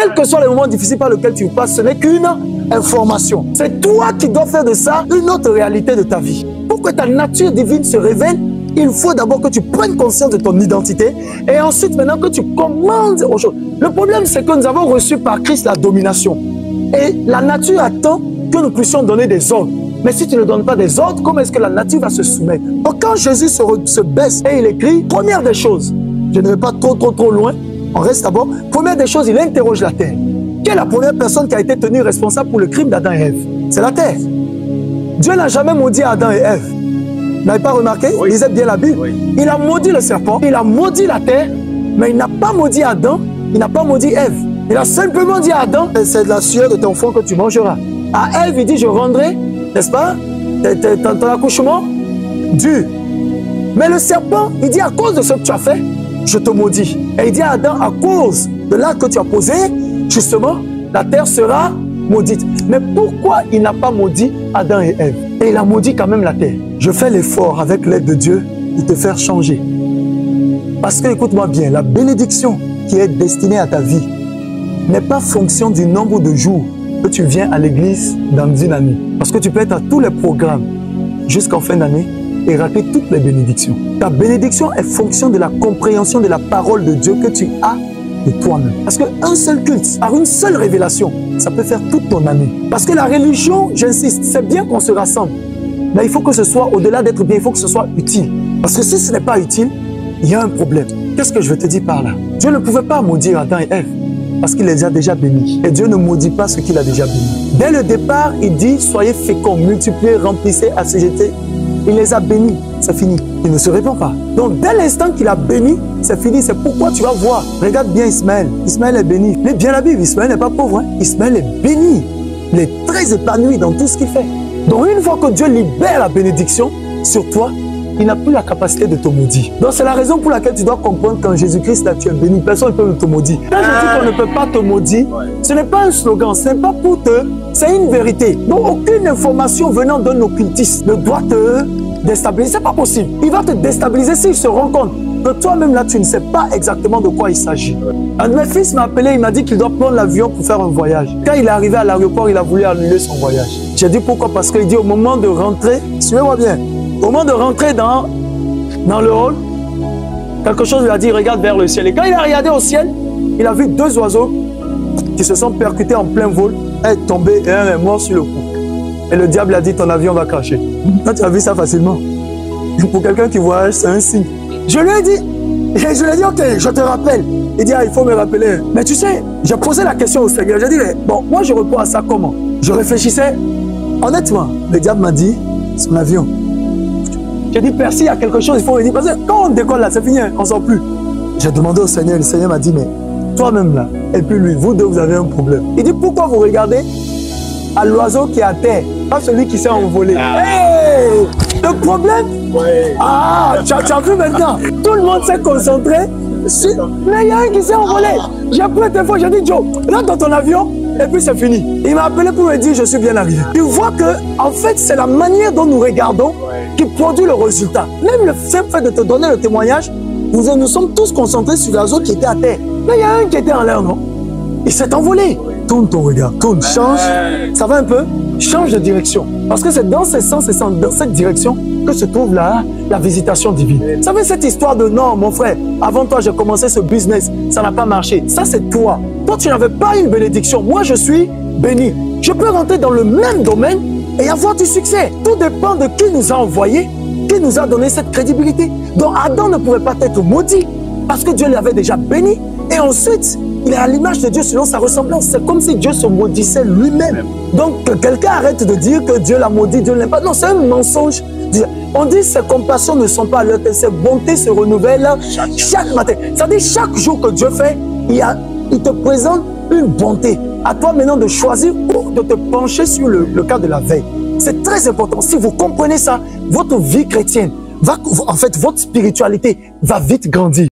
Quels que soient les moments difficiles par lesquels tu passes, ce n'est qu'une information. C'est toi qui dois faire de ça une autre réalité de ta vie. Pour que ta nature divine se révèle, il faut d'abord que tu prennes conscience de ton identité et ensuite maintenant que tu commandes aux choses. Le problème, c'est que nous avons reçu par Christ la domination. Et la nature attend que nous puissions donner des ordres. Mais si tu ne donnes pas des ordres, comment est-ce que la nature va se soumettre? Donc quand Jésus se baisse et il écrit, première des choses, je ne vais pas trop loin, on reste d'abord, première des choses, il interroge la terre. Quelle est la première personne qui a été tenue responsable pour le crime d'Adam et Ève? C'est la terre. Dieu n'a jamais maudit Adam et Ève. Vous n'avez pas remarqué? Oui. Lisez bien la Bible. Oui. Il a maudit le serpent, il a maudit la terre, mais il n'a pas maudit Adam, il n'a pas maudit Ève. Il a simplement dit à Adam, c'est de la sueur de ton front que tu mangeras. À Ève, il dit, je rendrai, n'est-ce pas, ton accouchement dur. Mais le serpent, il dit, à cause de ce que tu as fait, je te maudis. Et il dit à Adam, à cause de l'acte que tu as posé, justement, la terre sera maudite. Mais pourquoi il n'a pas maudit Adam et Ève? Et il a maudit quand même la terre. Je fais l'effort avec l'aide de Dieu de te faire changer. Parce que, écoute-moi bien, la bénédiction qui est destinée à ta vie n'est pas fonction du nombre de jours que tu viens à l'église dans une année. Parce que tu peux être à tous les programmes jusqu'en fin d'année et rater toutes les bénédictions. Ta bénédiction est fonction de la compréhension de la parole de Dieu que tu as de toi-même. Parce qu'un seul culte, par une seule révélation, ça peut faire toute ton année. Parce que la religion, j'insiste, c'est bien qu'on se rassemble. Mais il faut que ce soit, au-delà d'être bien, il faut que ce soit utile. Parce que si ce n'est pas utile, il y a un problème. Qu'est-ce que je veux te dire par là? Dieu ne pouvait pas maudire Adam et Ève parce qu'il les a déjà bénis. Et Dieu ne maudit pas ce qu'il a déjà béni. Dès le départ, il dit, soyez féconds, multipliez, remplissez, assujettez. Il les a bénis, c'est fini. Il ne se répand pas. Donc, dès l'instant qu'il a béni, c'est fini. C'est pourquoi tu vas voir. Regarde bien Ismaël. Ismaël est béni. Mais bien la Bible, Ismaël n'est pas pauvre. Hein? Ismaël est béni. Il est très épanoui dans tout ce qu'il fait. Donc, une fois que Dieu libère la bénédiction sur toi, il n'a plus la capacité de te maudire. Donc, c'est la raison pour laquelle tu dois comprendre qu'en Jésus-Christ, là, tu es béni. Personne ne peut te maudire. Quand je dis qu'on ne peut pas te maudire, ce n'est pas un slogan, ce n'est pas pour te... C'est une vérité. Donc, aucune information venant d'un occultiste ne doit te déstabiliser. Ce n'est pas possible. Il va te déstabiliser s'il se rend compte que toi-même, là, tu ne sais pas exactement de quoi il s'agit. Un de mes fils m'a appelé, il m'a dit qu'il doit prendre l'avion pour faire un voyage. Quand il est arrivé à l'aéroport, il a voulu annuler son voyage. J'ai dit pourquoi? Parce qu'il dit au moment de rentrer, suivez-moi bien, au moment de rentrer dans le hall, quelque chose lui a dit, regarde vers le ciel. Et quand il a regardé au ciel, il a vu deux oiseaux qui se sont percutés en plein vol, un est tombé et un est mort sur le coup. Et le diable a dit, ton avion va cracher. Toi, tu as vu ça facilement. Et pour quelqu'un qui voyage, c'est un signe. Je lui ai dit, ok, je te rappelle. Il dit, ah, il faut me rappeler. Mais tu sais, j'ai posé la question au Seigneur. J'ai dit, mais bon, moi je réponds à ça comment? Je réfléchissais. Honnêtement, le diable m'a dit, son avion. J'ai dit, Percy, il y a quelque chose, il faut venir. Parce que quand on décolle là, c'est fini, on ne sort plus. J'ai demandé au Seigneur, le Seigneur m'a dit, mais toi-même là, et puis lui, vous deux, vous avez un problème. Il dit, pourquoi vous regardez à l'oiseau qui est à terre, pas celui qui s'est envolé? Hey, le problème, tu as vu maintenant, tout le monde s'est concentré sur... Mais il y a un qui s'est envolé. J'ai pris le téléphone, j'ai dit, Joe, rentre dans ton avion, et puis c'est fini. Il m'a appelé pour me dire, je suis bien arrivé. Tu vois que, en fait, c'est la manière dont nous regardons qui produit le résultat. Même le simple fait de te donner le témoignage, nous sommes tous concentrés sur l'oiseau qui était à terre. Mais il y a un qui était en l'air, non? Il s'est envolé. Tourne ton regard, tourne, change. Ça va un peu? Change de direction. Parce que c'est dans ce sens et dans cette direction que se trouve la visitation divine. Vous savez cette histoire de non, mon frère, avant toi j'ai commencé ce business, ça n'a pas marché. Ça c'est toi. Toi tu n'avais pas une bénédiction. Moi je suis béni. Je peux rentrer dans le même domaine et avoir du succès. Tout dépend de qui nous a envoyé, qui nous a donné cette crédibilité. Donc Adam ne pouvait pas être maudit parce que Dieu l'avait déjà béni. Et ensuite, il est à l'image de Dieu selon sa ressemblance. C'est comme si Dieu se maudissait lui-même. Donc, que quelqu'un arrête de dire que Dieu l'a maudit, Dieu ne l'aime pas. Non, c'est un mensonge. On dit que ses compassions ne sont pas à l'heure, ses bontés se renouvellent chaque matin. C'est-à-dire, chaque jour que Dieu fait, il te présente une bonté. À toi maintenant de choisir ou de te pencher sur le cas de la veille. C'est très important. Si vous comprenez ça, votre vie chrétienne, en fait, votre spiritualité va vite grandir.